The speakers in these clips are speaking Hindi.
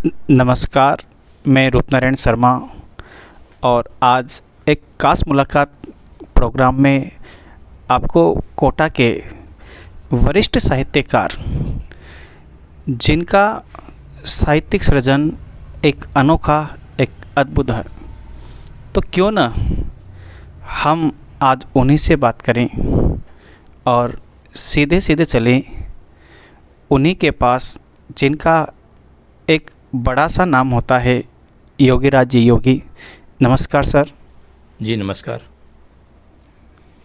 नमस्कार, मैं रूपनारायण शर्मा और आज एक खास मुलाकात प्रोग्राम में आपको कोटा के वरिष्ठ साहित्यकार जिनका साहित्यिक सृजन एक अनोखा, एक अद्भुत है, तो क्यों न हम आज उन्हीं से बात करें और सीधे सीधे चलें उन्हीं के पास जिनका एक बड़ा सा नाम होता है, योगीराज जी योगी। नमस्कार सर। जी नमस्कार।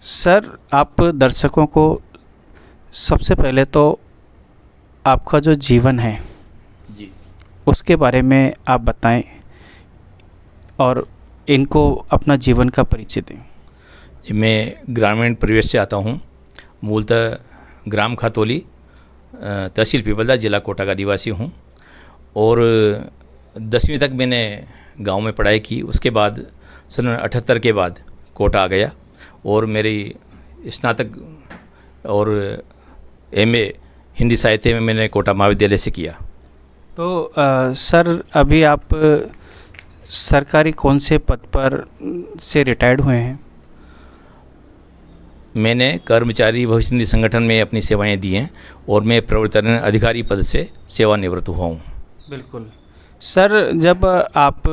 सर, आप दर्शकों को सबसे पहले तो आपका जो जीवन है जी उसके बारे में आप बताएं और इनको अपना जीवन का परिचय दें। जी, मैं ग्रामीण परिवेश से आता हूँ। मूलतः ग्राम खातोली, तहसील पीपलदा, जिला कोटा का निवासी हूँ और 10वीं तक मैंने गांव में पढ़ाई की। उसके बाद सन 78 के बाद कोटा आ गया और मेरी स्नातक और एमए हिंदी साहित्य में मैंने कोटा महाविद्यालय से किया। तो सर, अभी आप सरकारी कौन से पद पर से रिटायर्ड हुए हैं? मैंने कर्मचारी भविष्य निधि संगठन में अपनी सेवाएं दी हैं और मैं प्रवर्तन अधिकारी पद से सेवानिवृत्त हुआ हूँ। बिल्कुल सर, जब आप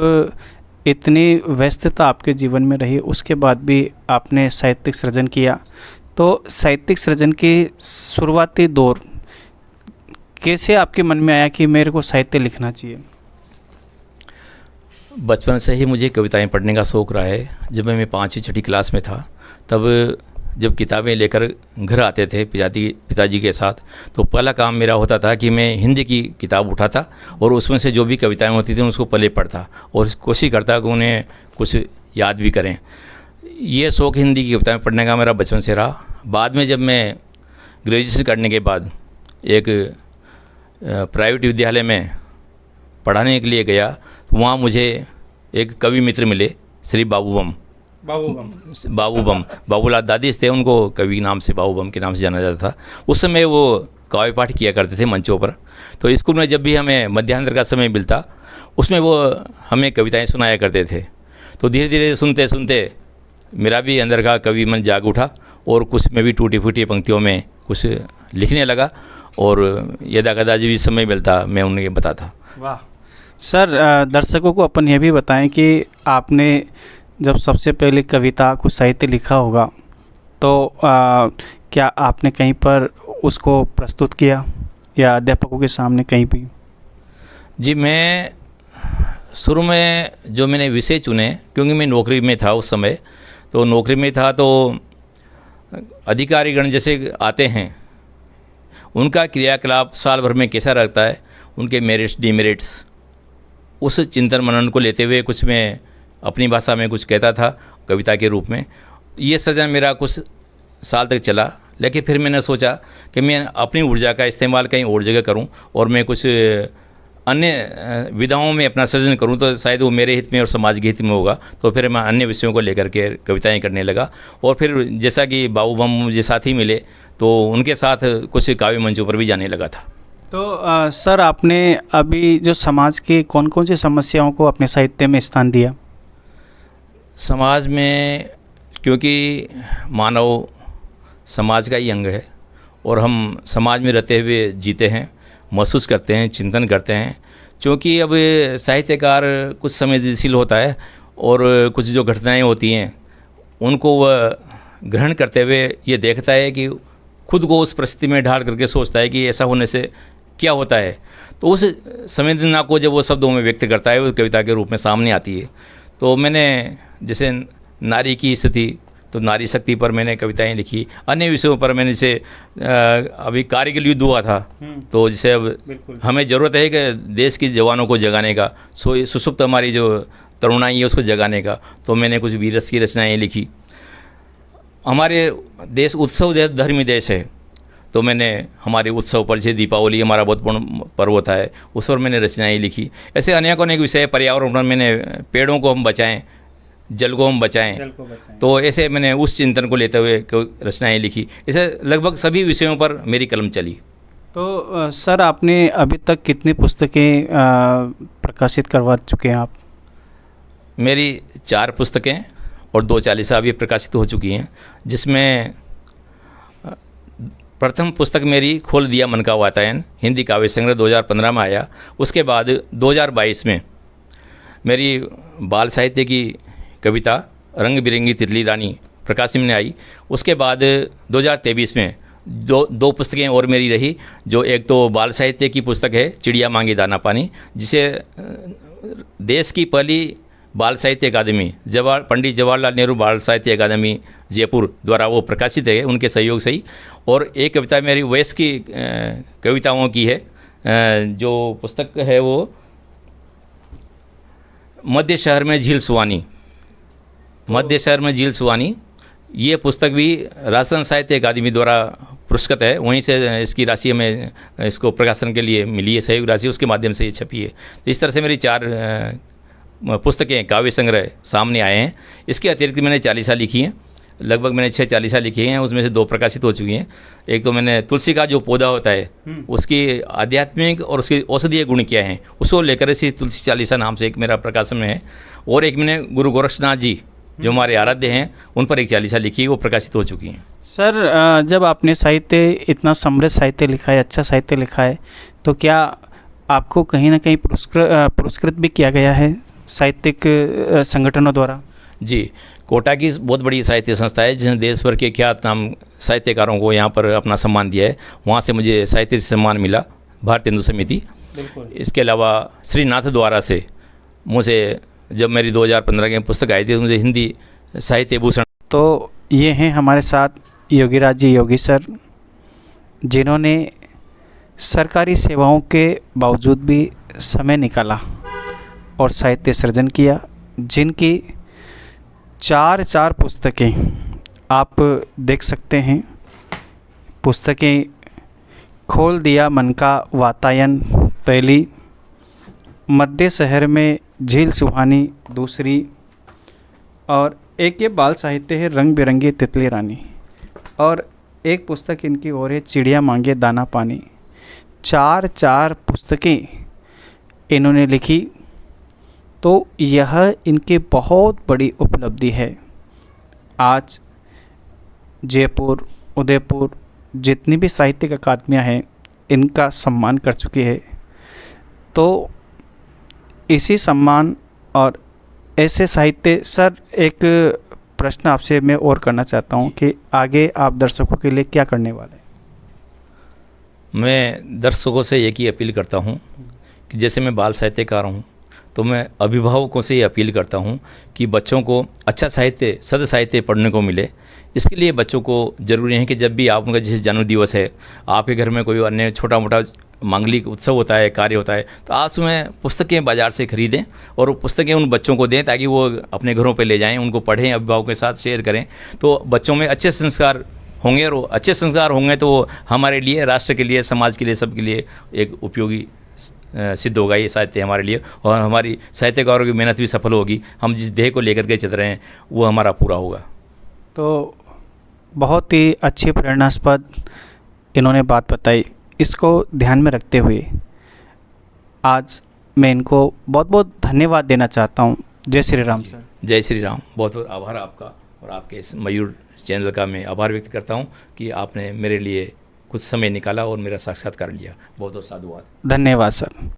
इतनी व्यस्तता आपके जीवन में रही, उसके बाद भी आपने साहित्यिक सृजन किया, तो साहित्यिक सृजन की शुरुआती दौर कैसे आपके मन में आया कि मेरे को साहित्य लिखना चाहिए? बचपन से ही मुझे कविताएं पढ़ने का शौक़ रहा है। जब मैं 5वीं छठी क्लास में था, तब जब किताबें लेकर घर आते थे पिताजी के साथ, तो पहला काम मेरा होता था कि मैं हिंदी की किताब उठाता और उसमें से जो भी कविताएं होती थी उसको पहले पढ़ता और कोशिश करता कि उन्हें कुछ याद भी करें। ये शौक़ हिंदी की कविताएं पढ़ने का मेरा बचपन से रहा। बाद में जब मैं ग्रेजुएशन करने के बाद एक प्राइवेट विद्यालय में पढ़ाने के लिए गया, तो वहाँ मुझे एक कवि मित्र मिले, श्री बाबूलाल दादी थे, उनको कवि नाम से, बाबू बम के नाम से जाना जाता था। उस समय वो काव्य पाठ किया करते थे मंचों पर। तो स्कूल में जब भी हमें मध्याह्न का समय मिलता, उसमें वो हमें कविताएं सुनाया करते थे। तो धीरे धीरे सुनते सुनते मेरा भी अंदर का कवि मन जाग उठा और कुछ में भी टूटी फूटी पंक्तियों में कुछ लिखने लगा और यदा कदा जब भी समय मिलता मैं उन्हें बताता। वाह सर, दर्शकों को अपन ये भी बताएं कि आपने जब सबसे पहले कविता को साहित्य लिखा होगा, तो क्या आपने कहीं पर उसको प्रस्तुत किया या अध्यापकों के सामने कहीं भी? जी, मैं शुरू में जो मैंने विषय चुने, क्योंकि मैं नौकरी में था उस समय, तो नौकरी में था तो अधिकारीगण जैसे आते हैं, उनका क्रियाकलाप साल भर में कैसा रहता है, उनके मेरिट्स डीमेरिट्स, उस चिंतन मनन को लेते हुए कुछ मैं अपनी भाषा में कुछ कहता था कविता के रूप में। ये सृजन मेरा कुछ साल तक चला, लेकिन फिर मैंने सोचा कि मैं अपनी ऊर्जा का इस्तेमाल कहीं और जगह करूं और मैं कुछ अन्य विधाओं में अपना सृजन करूं, तो शायद वो मेरे हित में और समाज के हित में होगा। तो फिर मैं अन्य विषयों को लेकर के कविताएं करने लगा और फिर जैसा कि बाबू बम मुझे साथी मिले, तो उनके साथ कुछ काव्य मंचों पर भी जाने लगा था। तो सर, आपने अभी जो समाज की कौन कौन सी समस्याओं को अपने साहित्य में स्थान दिया? समाज में, क्योंकि मानव समाज का ही अंग है और हम समाज में रहते हुए जीते हैं, महसूस करते हैं, चिंतन करते हैं। क्योंकि अब साहित्यकार कुछ संवेदनशील होता है और कुछ जो घटनाएं होती हैं उनको वह ग्रहण करते हुए ये देखता है कि खुद को उस परिस्थिति में ढाल करके सोचता है कि ऐसा होने से क्या होता है। तो उस संवेदना को जब वो शब्दों में व्यक्त करता है, वो कविता के रूप में सामने आती है। तो मैंने जैसे नारी की स्थिति, तो नारी शक्ति पर मैंने कविताएं लिखी। अन्य विषयों पर मैंने जैसे अभी कारगिल युद्ध हुआ था, तो जैसे अब हमें ज़रूरत है कि देश के जवानों को जगाने का, सुसुप्त हमारी जो तरुणाई है उसको जगाने का, तो मैंने कुछ वीरस की रचनाएँ लिखी। हमारे देश उत्सव धर्मी देश है, तो मैंने हमारे उत्सव पर, जैसे दीपावली हमारा बहुत पूर्ण पर्व होता है, उस पर मैंने रचनाएँ लिखी। ऐसे अनेक विषय, पर्यावरण पर मैंने, पेड़ों को हम बचाएं, जल को हम बचाएं, तो ऐसे मैंने उस चिंतन को लेते हुए रचनाएँ लिखी। ऐसे लगभग सभी विषयों पर मेरी कलम चली। तो सर, आपने अभी तक कितनी पुस्तकें प्रकाशित करवा चुके हैं आप? मेरी 4 पुस्तकें और 2 चालीसा भी प्रकाशित हो चुकी हैं, जिसमें प्रथम पुस्तक मेरी खोल दिया मन का वातायन हिंदी काव्य संग्रह 2015 में आया। उसके बाद 2022 में मेरी बाल साहित्य की कविता रंग बिरंगी तितली रानी प्रकाशन में आई। उसके बाद 2023 में दो पुस्तकें और मेरी रही, जो एक तो बाल साहित्य की पुस्तक है चिड़िया मांगे दाना पानी, जिसे देश की पहली बाल साहित्य अकादमी पंडित जवाहरलाल नेहरू बाल साहित्य अकादमी जयपुर द्वारा वो प्रकाशित है, उनके सहयोग से ही। और एक कविता मेरी वयस्क की कविताओं की है, जो पुस्तक है वो मध्य शहर में झील सुहानी। मध्य शहर में झील सुहानी ये पुस्तक भी राजस्थान साहित्य अकादमी द्वारा पुरस्कृत है, वहीं से इसकी राशि हमें इसको प्रकाशन के लिए मिली है, सहयोग राशि उसके माध्यम से ये छपी है। तो इस तरह से मेरी 4 पुस्तकें काव्य संग्रह सामने आए हैं। इसके अतिरिक्त मैंने 40 लिखी हैं, लगभग मैंने 6 40 लिखी हैं, उसमें से 2 प्रकाशित हो चुकी हैं। एक तो मैंने तुलसी का जो पौधा होता है उसकी आध्यात्मिक और उसके औषधीय गुण क्या हैं उसको लेकर इसी तुलसी 40 नाम से एक मेरा प्रकाशन में है। और एक मैंने गुरु गोरक्षनाथ जी जो हमारे आराध्य हैं उन पर एक 40 लिखी, वो प्रकाशित हो चुकी हैं। सर, जब आपने साहित्य इतना समृद्ध साहित्य लिखा है, अच्छा साहित्य लिखा है, तो क्या आपको कहीं ना कहीं पुरस्कृत भी किया गया है साहित्यिक संगठनों द्वारा? जी, कोटा की बहुत बड़ी साहित्य संस्था है जिसने देश भर के ख्यात नाम साहित्यकारों को यहाँ पर अपना सम्मान दिया है। वहाँ से मुझे साहित्य सम्मान मिला, भारतीय हिंदू समिति। इसके अलावा श्रीनाथ द्वारा से मुझे जब मेरी 2015 की पुस्तक आई थी तो मुझे हिंदी साहित्य भूषण। तो ये हैं हमारे साथ योगीराज जी योगी सर, जिन्होंने सरकारी सेवाओं के बावजूद भी समय निकाला और साहित्य सृजन किया, जिनकी 4 पुस्तकें आप देख सकते हैं। पुस्तकें खोल दिया मन का वातायन पहली, मध्य शहर में झील सुहानी दूसरी, और एक ये बाल साहित्य है रंग बिरंगी तितली रानी, और एक पुस्तक इनकी और है चिड़िया मांगे दाना पानी। 4 पुस्तकें इन्होंने लिखी, तो यह इनकी बहुत बड़ी उपलब्धि है। आज जयपुर, उदयपुर जितनी भी साहित्यिक अकादमियाँ हैं इनका सम्मान कर चुकी है। तो इसी सम्मान और ऐसे साहित्य, सर एक प्रश्न आपसे मैं और करना चाहता हूँ कि आगे आप दर्शकों के लिए क्या करने वाले हैं? मैं दर्शकों से एक ही अपील करता हूँ कि जैसे मैं बाल साहित्यकार हूँ, तो मैं अभिभावकों से ये अपील करता हूँ कि बच्चों को अच्छा साहित्य, सद साहित्य पढ़ने को मिले। इसके लिए बच्चों को ज़रूरी है कि जब भी आप उनका जैसे जन्म दिवस है, आपके घर में कोई अन्य छोटा मोटा मांगलिक उत्सव होता है, कार्य होता है, तो आप उसमें पुस्तकें बाज़ार से खरीदें और वो पुस्तकें उन बच्चों को दें ताकि वो अपने घरों पे ले जाएं, उनको पढ़ें, अभिभावकों के साथ शेयर करें। तो बच्चों में अच्छे संस्कार होंगे, और अच्छे संस्कार होंगे तो वो हमारे लिए, राष्ट्र के लिए, समाज के लिए, सबके लिए एक उपयोगी सिद्ध होगा ये साहित्य हमारे लिए, और हमारी साहित्यकारों की मेहनत भी सफल होगी। हम जिस ध्येय को लेकर के चल रहे हैं वो हमारा पूरा होगा। तो बहुत ही अच्छी प्रेरणास्पद इन्होंने बात बताई। इसको ध्यान में रखते हुए आज मैं इनको बहुत बहुत धन्यवाद देना चाहता हूँ। जय श्री राम सर। जय श्री राम। बहुत बहुत आभार आपका, और आपके इस मयूर चैनल का मैं आभार व्यक्त करता हूँ कि आपने मेरे लिए कुछ समय निकाला और मेरा साक्षात्कार लिया। बहुत बहुत साधुवाद। धन्यवाद सर।